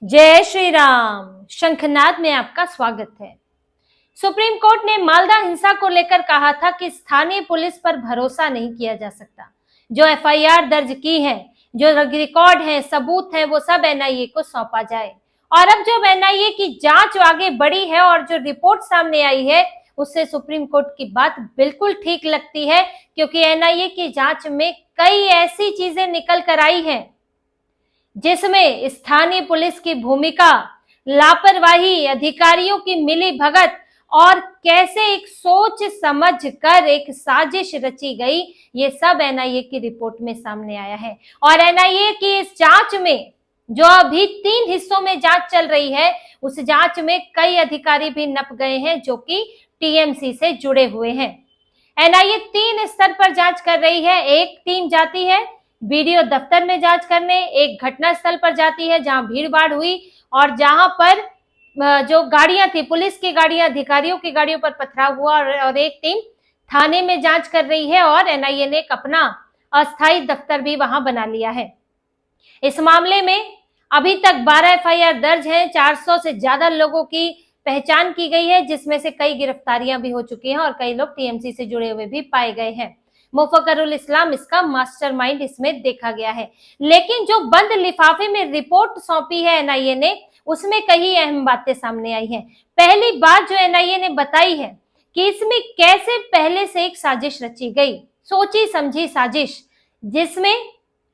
जय श्री राम। शंखनाद में आपका स्वागत है। सुप्रीम कोर्ट ने मालदा हिंसा को लेकर कहा था कि स्थानीय पुलिस पर भरोसा नहीं किया जा सकता। जो एफआईआर दर्ज की है, जो रिकॉर्ड है, सबूत है, वो सब एनआईए को सौंपा जाए। और अब जब एनआईए की जांच आगे बढ़ी है और जो रिपोर्ट सामने आई है, उससे सुप्रीम कोर्ट की बात बिल्कुल ठीक लगती है, क्योंकि एनआईए की जांच में कई ऐसी चीजें निकल कर आई हैं जिसमें स्थानीय पुलिस की भूमिका, लापरवाही, अधिकारियों की मिली भगत और कैसे एक सोच समझ कर एक साजिश रची गई, ये सब एनआईए की रिपोर्ट में सामने आया है। और एनआईए की इस जांच में, जो अभी 3 हिस्सों में जांच चल रही है, उस जांच में कई अधिकारी भी नप गए हैं जो कि टीएमसी से जुड़े हुए हैं। एनआईए 3 स्तर पर जांच कर रही है। एक टीम जाती है बीडीओ दफ्तर में जांच करने, एक घटना स्थल पर जाती है जहां भीड़ भाड़ हुई और जहां पर जो गाड़ियां थी, पुलिस की गाड़ियां, अधिकारियों की गाड़ियों पर पथराव हुआ, और एक टीम थाने में जांच कर रही है और एनआईए ने एक अपना अस्थायी दफ्तर भी वहां बना लिया है। इस मामले में अभी तक 12 एफआईआर दर्ज हैं, 400 से ज्यादा लोगों की पहचान की गई है, जिसमें से कई गिरफ्तारियां भी हो चुकी हैं और कई लोग टीएमसी से जुड़े हुए भी पाए गए हैं। मुफक्किरुल इस्लाम इसका मास्टरमाइंड इसमें देखा गया है। लेकिन जो बंद लिफाफे में रिपोर्ट सौंपी है एनआईए ने, उसमें कई अहम बातें सामने आई हैं। पहली बात जो एनआईए ने बताई है कि इसमें कैसे पहले से एक साजिश रची गई, सोची समझी साजिश, जिसमें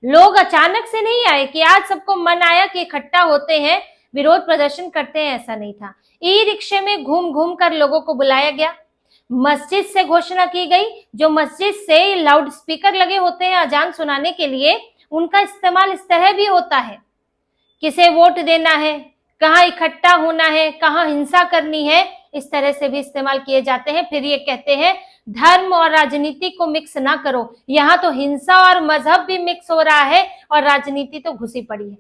लोग अचानक से नहीं आए कि आज सबको मन आया कि इकट्ठा होते हैं, विरोध प्रदर्शन करते हैं, ऐसा नहीं था। ई रिक्शे में घूम घूम कर लोगों को बुलाया गया, मस्जिद से घोषणा की गई। जो मस्जिद से लाउड स्पीकर लगे होते हैं अजान सुनाने के लिए, उनका इस्तेमाल इस तरह भी होता है, किसे वोट देना है, कहाँ इकट्ठा होना है, कहाँ हिंसा करनी है, इस तरह से भी इस्तेमाल किए जाते हैं। फिर ये कहते हैं धर्म और राजनीति को मिक्स ना करो। यहाँ तो हिंसा और मजहब भी मिक्स हो रहा है और राजनीति तो घुसी पड़ी है।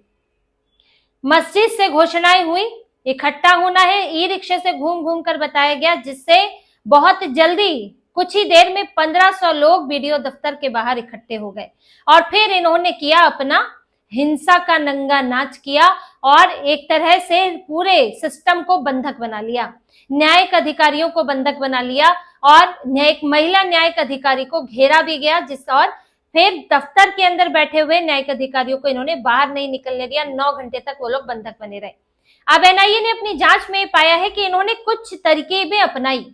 मस्जिद से घोषणाएं हुई, इकट्ठा होना है, ई रिक्शे से घूम घूम कर बताया गया, जिससे बहुत जल्दी कुछ ही देर में 1500 लोग बीडीओ दफ्तर के बाहर इकट्ठे हो गए और फिर इन्होंने किया अपना हिंसा का नंगा नाच किया और एक तरह से पूरे सिस्टम को बंधक बना लिया, न्यायिक अधिकारियों को बंधक बना लिया और एक महिला न्यायिक अधिकारी को घेरा भी गया, जिस और फिर दफ्तर के अंदर बैठे हुए न्यायिक अधिकारियों को इन्होंने बाहर नहीं निकलने दिया। 9 घंटे तक वो लोग बंधक बने रहे। अब एनआईए ने अपनी जांच में पाया है कि इन्होंने कुछ तरकीबें अपनाई,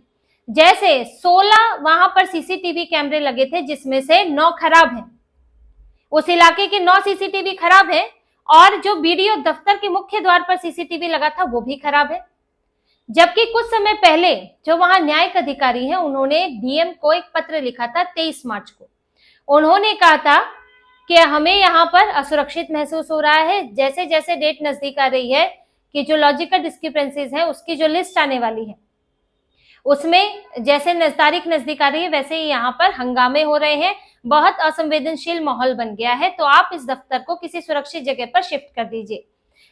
जैसे 16 वहां पर सीसीटीवी कैमरे लगे थे, जिसमें से 9 खराब हैं। उस इलाके के 9 सीसीटीवी खराब हैं और जो बीडीओ दफ्तर के मुख्य द्वार पर सीसीटीवी लगा था वो भी खराब है। जबकि कुछ समय पहले जो वहां न्यायिक अधिकारी हैं, उन्होंने डीएम को एक पत्र लिखा था 23 मार्च को। उन्होंने कहा था कि हमें यहाँ पर असुरक्षित महसूस हो रहा है, जैसे जैसे डेट नजदीक आ रही है कि जो लॉजिकल डिस्क्रिपेंसीज है उसकी जो लिस्ट आने वाली है, उसमें जैसे तारीख नजदीक आ रही है वैसे ही यहाँ पर हंगामे हो रहे हैं, बहुत असंवेदनशील माहौल बन गया है, तो आप इस दफ्तर को किसी सुरक्षित जगह पर शिफ्ट कर दीजिए।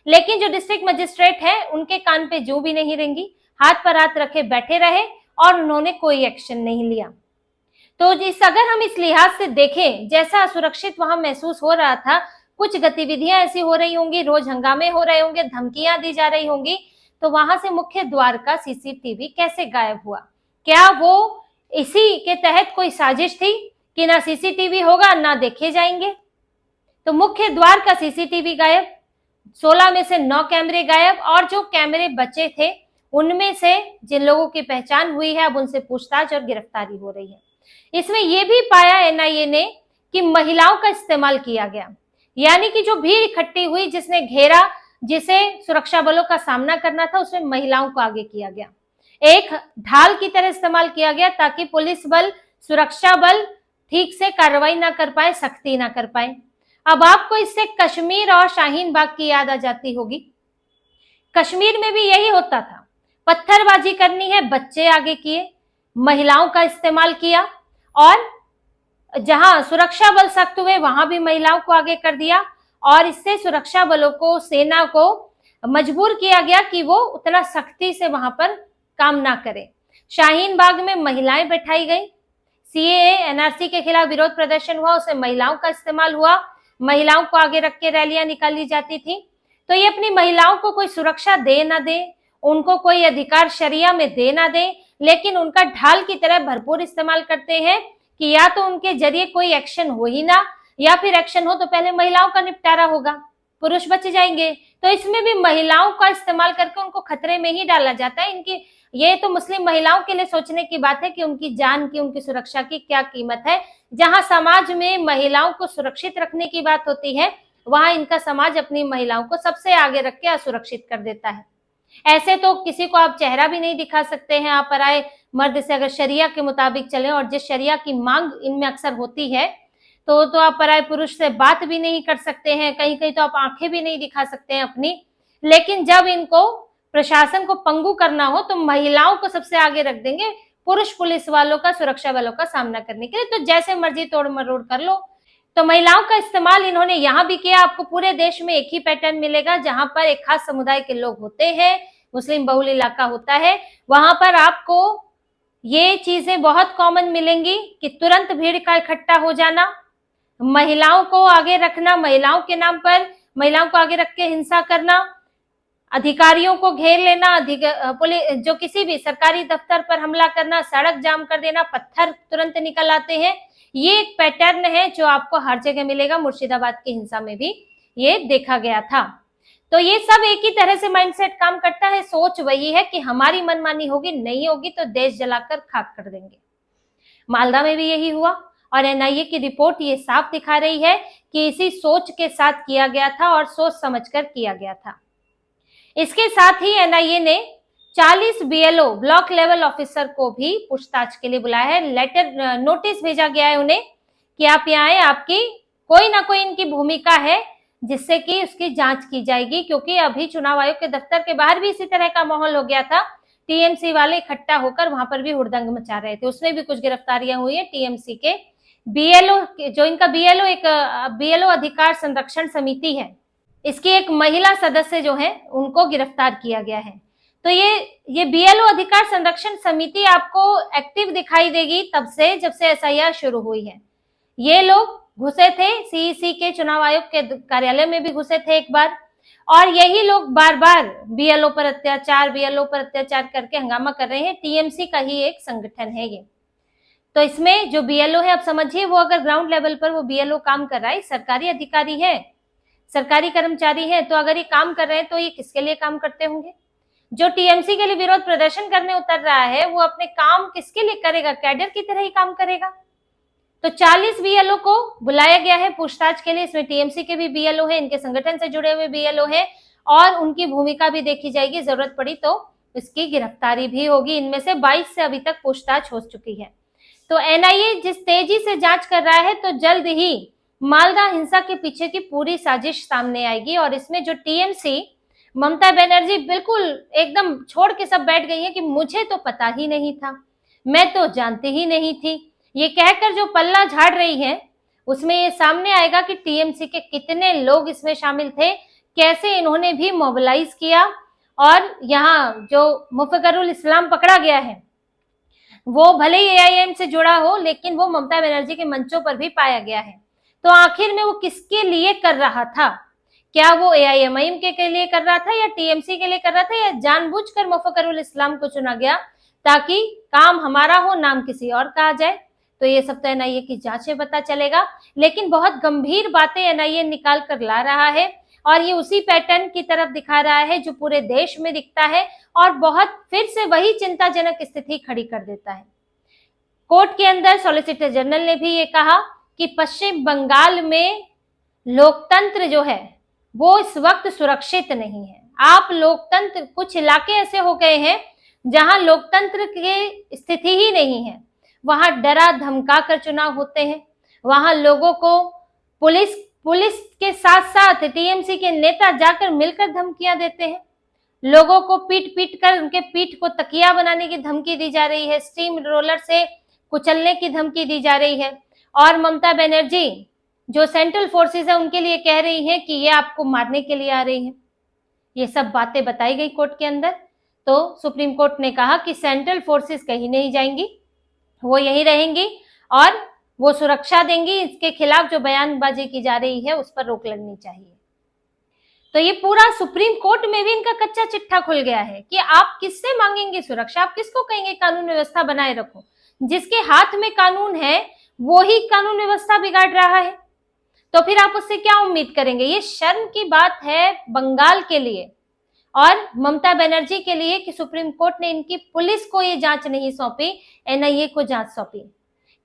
लेकिन जो डिस्ट्रिक्ट मजिस्ट्रेट है, उनके कान पे जू भी नहीं रेंगी, हाथ पर हाथ रखे बैठे रहे और उन्होंने कोई एक्शन नहीं लिया। तो अगर हम इस लिहाज से देखें, जैसा असुरक्षित वहां महसूस हो रहा था, कुछ गतिविधियां ऐसी हो रही होंगी, रोज हंगामे हो रहे होंगे, धमकियां दी जा रही होंगी, तो वहां से मुख्य द्वार का सीसीटीवी कैसे गायब हुआ? क्या वो इसी के तहत कोई साजिश थी कि ना सीसीटीवी होगा ना देखे जाएंगे? तो मुख्य द्वार का सीसीटीवी गायब, 16 में से 9 कैमरे गायब, और जो कैमरे बचे थे उनमें से जिन लोगों की पहचान हुई है, अब उनसे पूछताछ और गिरफ्तारी हो रही है। इसमें यह भी पाया एनआईए ने कि महिलाओं का इस्तेमाल किया गया, यानी कि जो भीड़ इकट्ठी हुई, जिसने घेरा, जिसे सुरक्षा बलों का सामना करना था, उसमें महिलाओं को आगे किया गया, एक ढाल की तरह इस्तेमाल किया गया ताकि पुलिस बल, सुरक्षा बल ठीक से कार्रवाई ना कर पाए, सख्ती ना कर पाए। अब आपको इससे कश्मीर और शाहीन बाग की याद आ जाती होगी। कश्मीर में भी यही होता था, पत्थरबाजी करनी है, बच्चे आगे किए, महिलाओं का इस्तेमाल किया, और जहां सुरक्षा बल सख्त हुए वहां भी महिलाओं को आगे कर दिया, और इससे सुरक्षा बलों को, सेना को मजबूर किया गया कि वो उतना सख्ती से वहां पर काम ना करें। शाहीन बाग में महिलाएं बैठाई गई, सीएए एनआरसी के खिलाफ विरोध प्रदर्शन हुआ, उसमें महिलाओं का इस्तेमाल हुआ, महिलाओं को आगे रख के रैलियां निकाली जाती थी। तो ये अपनी महिलाओं को कोई सुरक्षा दे ना दे, उनको कोई अधिकार शरिया में दे ना दे, लेकिन उनका ढाल की तरह भरपूर इस्तेमाल करते हैं कि या तो उनके जरिए कोई एक्शन हो ही ना, या फिर एक्शन हो तो पहले महिलाओं का निपटारा होगा, पुरुष बच जाएंगे। तो इसमें भी महिलाओं का इस्तेमाल करके उनको खतरे में ही डाला जाता है। इनकी ये तो मुस्लिम महिलाओं के लिए सोचने की बात है कि उनकी जान की, उनकी सुरक्षा की क्या कीमत है। जहां समाज में महिलाओं को सुरक्षित रखने की बात होती है, वहां इनका समाज अपनी महिलाओं को सबसे आगे रख के असुरक्षित कर देता है। ऐसे तो किसी को आप चेहरा भी नहीं दिखा सकते हैं। आप पराए मर्द से अगर शरिया के मुताबिक चले, और जिस शरिया की मांग इनमें अक्सर होती है, तो आप पराए पुरुष से बात भी नहीं कर सकते हैं, कहीं कहीं तो आप आंखें भी नहीं दिखा सकते हैं अपनी। लेकिन जब इनको प्रशासन को पंगु करना हो तो महिलाओं को सबसे आगे रख देंगे, पुरुष पुलिस वालों का, सुरक्षा वालों का सामना करने के लिए। तो जैसे मर्जी तोड़ मरोड़ कर लो। तो महिलाओं का इस्तेमाल इन्होंने यहाँ भी किया। आपको पूरे देश में एक ही पैटर्न मिलेगा, जहां पर एक खास समुदाय के लोग होते हैं, मुस्लिम बहुल इलाका होता है, वहां पर आपको ये चीजें बहुत कॉमन मिलेंगी कि तुरंत भीड़ का इकट्ठा हो जाना, महिलाओं को आगे रखना, महिलाओं के नाम पर महिलाओं को आगे रख के हिंसा करना, अधिकारियों को घेर लेना, पुलिस जो किसी भी सरकारी दफ्तर पर हमला करना, सड़क जाम कर देना, पत्थर तुरंत निकल आते हैं। ये एक पैटर्न है जो आपको हर जगह मिलेगा। मुर्शिदाबाद की हिंसा में भी ये देखा गया था। तो ये सब एक ही तरह से माइंडसेट काम करता है। सोच वही है कि हमारी मनमानी होगी, नहीं होगी तो देश जलाकर खाक कर देंगे। मालदा में भी यही हुआ, और एनआईए की रिपोर्ट ये साफ दिखा रही है कि इसी सोच के साथ किया गया था और सोच समझकर किया गया था। इसके साथ ही एनआईए ने 40 बीएलओ ब्लॉक लेवल ऑफिसर को भी पूछताछ के लिए बुलाया है। लेटर, नोटिस भेजा गया है उन्हें कि आप यहाँ आए, आपकी कोई ना कोई इनकी भूमिका है जिससे कि उसकी जांच की जाएगी। क्योंकि अभी चुनाव आयोग के दफ्तर के बाहर भी इसी तरह का माहौल हो गया था। टीएमसी वाले इकट्ठा होकर वहां पर भी हुड़दंग मचा रहे थे। उसमें भी कुछ गिरफ्तारियां हुई है। टीएमसी के बीएलओ, जो इनका बीएलओ एक बीएलओ अधिकार संरक्षण समिति है, इसकी एक महिला सदस्य जो है उनको गिरफ्तार किया गया है। तो ये बीएलओ अधिकार संरक्षण समिति आपको एक्टिव दिखाई देगी तब से जब से एसआईआर शुरू हुई है। ये लोग घुसे थे सीईसी के, चुनाव आयोग के कार्यालय में भी घुसे थे एक बार, और यही लोग बार बार बीएलओ पर अत्याचार करके हंगामा कर रहे हैं। टीएमसी का ही एक संगठन है ये। तो इसमें जो बीएलओ है, आप समझिए, वो अगर ग्राउंड लेवल पर वो बीएलओ काम कर रहा है, सरकारी अधिकारी है, सरकारी कर्मचारी है, तो अगर ये काम कर रहे हैं तो ये किसके लिए काम करते होंगे? जो टीएमसी के लिए विरोध प्रदर्शन करने उतर रहा है, वो अपने काम किसके लिए करेगा? कैडर की तरह ही काम करेगा। तो 40 बीएलओ को बुलाया गया है पूछताछ के लिए। इसमें टीएमसी के भी बीएलओ है, इनके संगठन से जुड़े हुए बीएलओ है, और उनकी भूमिका भी देखी जाएगी। जरूरत पड़ी तो इसकी गिरफ्तारी भी होगी। इनमें से 22 से अभी तक पूछताछ हो चुकी है। तो एनआईए जिस तेजी से जांच कर रहा है, तो जल्द ही मालदा हिंसा के पीछे की पूरी साजिश सामने आएगी। और इसमें जो टीएमसी, ममता बनर्जी बिल्कुल एकदम छोड़ के सब बैठ गई है कि मुझे तो पता ही नहीं था, मैं तो जानती ही नहीं थी। ये कहकर जो पल्ला झाड़ रही है, उसमें ये सामने आएगा कि टीएमसी के कितने लोग इसमें शामिल थे, कैसे इन्होंने भी मोबिलाइज किया। और यहाँ जो मुफक्किरुल इस्लाम पकड़ा गया है, वो भले ही एआईएम से जुड़ा हो, लेकिन वो ममता बनर्जी के मंचों पर भी पाया गया है। तो आखिर में वो किसके लिए कर रहा था? क्या वो एआईएमआईएम के लिए कर रहा था, या टीएमसी के लिए कर रहा था, या जानबूझकर मुफक्किरुल इस्लाम को चुना गया ताकि काम हमारा हो, नाम किसी और का आ जाए? तो ये सब तो एनआईए की जांच में पता चलेगा। लेकिन बहुत गंभीर बातें एनआईए निकाल कर ला रहा है, और ये उसी पैटर्न की तरफ दिखा रहा है जो पूरे देश में दिखता है, और बहुत फिर से वही चिंताजनक स्थिति खड़ी कर देता है। कोर्ट के अंदर सॉलिसिटर जनरल ने भी ये कहा कि पश्चिम बंगाल में लोकतंत्र जो है वो इस वक्त सुरक्षित नहीं है। आप लोकतंत्र, कुछ इलाके ऐसे हो गए हैं जहां लोकतंत्र की स्थिति ही नहीं है। वहां डरा धमका कर चुनाव होते हैं, वहां लोगों को पुलिस के साथ साथ टीएमसी के नेता जाकर मिलकर धमकियां देते हैं। लोगों को पीट कर उनके पीठ को तकिया बनाने की धमकी दी जा रही है, स्टीम रोलर से कुचलने की धमकी दी जा रही है। और ममता बनर्जी जो सेंट्रल फोर्सेस है उनके लिए कह रही है कि ये आपको मारने के लिए आ रही है। ये सब बातें बताई गई कोर्ट के अंदर। तो सुप्रीम कोर्ट ने कहा कि सेंट्रल फोर्सेस कहीं नहीं जाएंगी, वो यहीं रहेंगी और वो सुरक्षा देंगी। इसके खिलाफ जो बयानबाजी की जा रही है उस पर रोक लगनी चाहिए। तो ये पूरा सुप्रीम कोर्ट में भी इनका कच्चा चिट्ठा खुल गया है कि आप किससे मांगेंगे सुरक्षा, आप किसको कहेंगे कानून व्यवस्था बनाए रखो। जिसके हाथ में कानून है वो ही कानून व्यवस्था बिगाड़ रहा है, तो फिर आप उससे क्या उम्मीद करेंगे। ये शर्म की बात है बंगाल के लिए और ममता बनर्जी के लिए कि सुप्रीम कोर्ट ने इनकी पुलिस को ये जांच नहीं सौंपी, एनआईए को जांच सौंपी,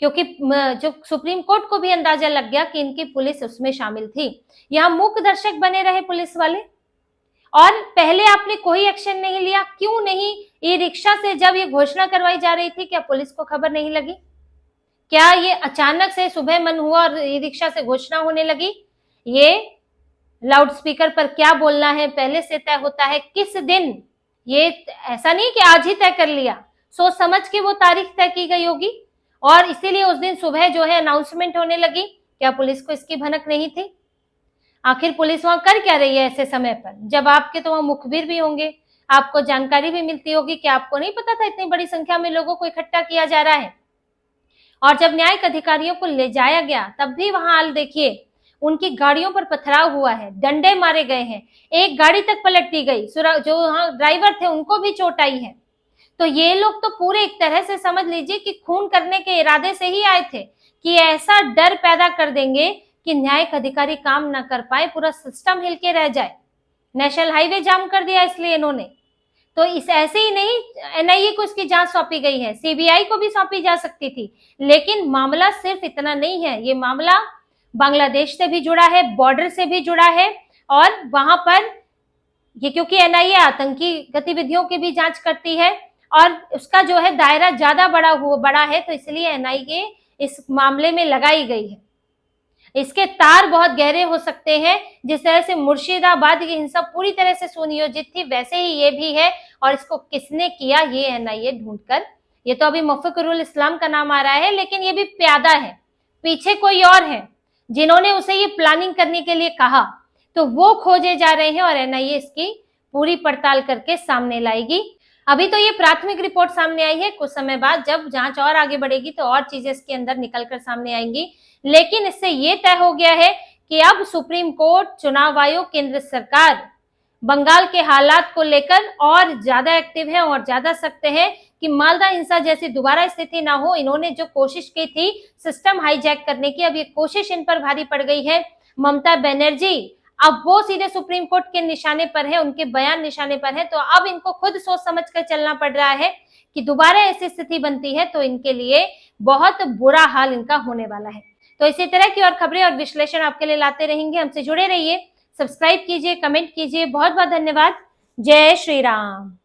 क्योंकि जो सुप्रीम कोर्ट को भी अंदाजा लग गया कि इनकी पुलिस उसमें शामिल थी। यहाँ मूक दर्शक बने रहे पुलिस वाले और पहले आपने कोई एक्शन नहीं लिया। क्यों नहीं? ई रिक्शा से जब ये घोषणा करवाई जा रही थी, क्या पुलिस को खबर नहीं लगी? क्या ये अचानक से सुबह मन हुआ और ई रिक्शा से घोषणा होने लगी? ये लाउड स्पीकर पर क्या बोलना है पहले से तय होता है, किस दिन, ये ऐसा नहीं कि आज ही तय कर लिया, सोच समझ के वो तारीख तय की गई होगी और इसीलिए उस दिन सुबह जो है अनाउंसमेंट होने लगी। क्या पुलिस को इसकी भनक नहीं थी? आखिर पुलिस वहां कर क्या रही है ऐसे समय पर, जब आपके तो वहां मुखबिर भी होंगे, आपको जानकारी भी मिलती होगी कि आपको नहीं पता था इतनी बड़ी संख्या में लोगों को इकट्ठा किया जा रहा है। और जब न्यायिक अधिकारियों को ले जाया गया तब भी वहां हाल देखिए, उनकी गाड़ियों पर पथराव हुआ है, डंडे मारे गए हैं, एक गाड़ी तक पलट दी गई, जो वहां ड्राइवर थे उनको भी चोट आई है। तो ये लोग तो पूरे एक तरह से समझ लीजिए कि खून करने के इरादे से ही आए थे कि ऐसा डर पैदा कर देंगे कि न्यायिक अधिकारी काम ना कर पाए, पूरा सिस्टम हिल के रह जाए। नेशनल हाईवे जाम कर दिया इसलिए इन्होंने। तो इस ऐसे ही नहीं एनआईए को इसकी जांच सौंपी गई है, सीबीआई को भी सौंपी जा सकती थी, लेकिन मामला सिर्फ इतना नहीं है। ये मामला बांग्लादेश से भी जुड़ा है, बॉर्डर से भी जुड़ा है और वहां पर ये क्योंकि एनआईए आतंकी गतिविधियों की भी जांच करती है और उसका जो है दायरा ज्यादा बड़ा है, तो इसलिए एनआईए इस मामले में लगाई गई है। इसके तार बहुत गहरे हो सकते हैं। जिस तरह से मुर्शिदाबाद की हिंसा पूरी तरह से सुनियोजित थी, वैसे ही ये भी है और इसको किसने किया ये एनआईए ढूंढकर, ये तो अभी मुफ्फिकुरुल इस्लाम का नाम आ रहा है, लेकिन ये भी प्यादा है, पीछे कोई और है जिन्होंने उसे ये प्लानिंग करने के लिए कहा, तो वो खोजे जा रहे हैं और एनआईए इसकी पूरी पड़ताल करके सामने लाएगी। अभी तो ये प्राथमिक रिपोर्ट सामने आई है, कुछ समय बाद जब जांच और आगे बढ़ेगी तो और चीजें इसके अंदर निकलकर सामने आएंगी। लेकिन इससे ये तय हो गया है कि अब सुप्रीम कोर्ट, चुनाव आयोग, केंद्र सरकार बंगाल के हालात को लेकर और ज्यादा एक्टिव है और ज्यादा सख्त है कि मालदा हिंसा जैसी दोबारा स्थिति ना हो। इन्होंने जो कोशिश की थी सिस्टम हाईजैक करने की, अब ये कोशिश इन पर भारी पड़ गई है। ममता बनर्जी अब वो सीधे सुप्रीम कोर्ट के निशाने पर है, उनके बयान निशाने पर है, तो अब इनको खुद सोच समझ कर चलना पड़ रहा है कि दोबारा ऐसी स्थिति बनती है तो इनके लिए बहुत बुरा हाल इनका होने वाला है। तो इसी तरह की और खबरें और विश्लेषण आपके लिए लाते रहेंगे, हमसे जुड़े रहिए, सब्सक्राइब कीजिए, कमेंट कीजिए। बहुत बहुत धन्यवाद। जय श्री राम।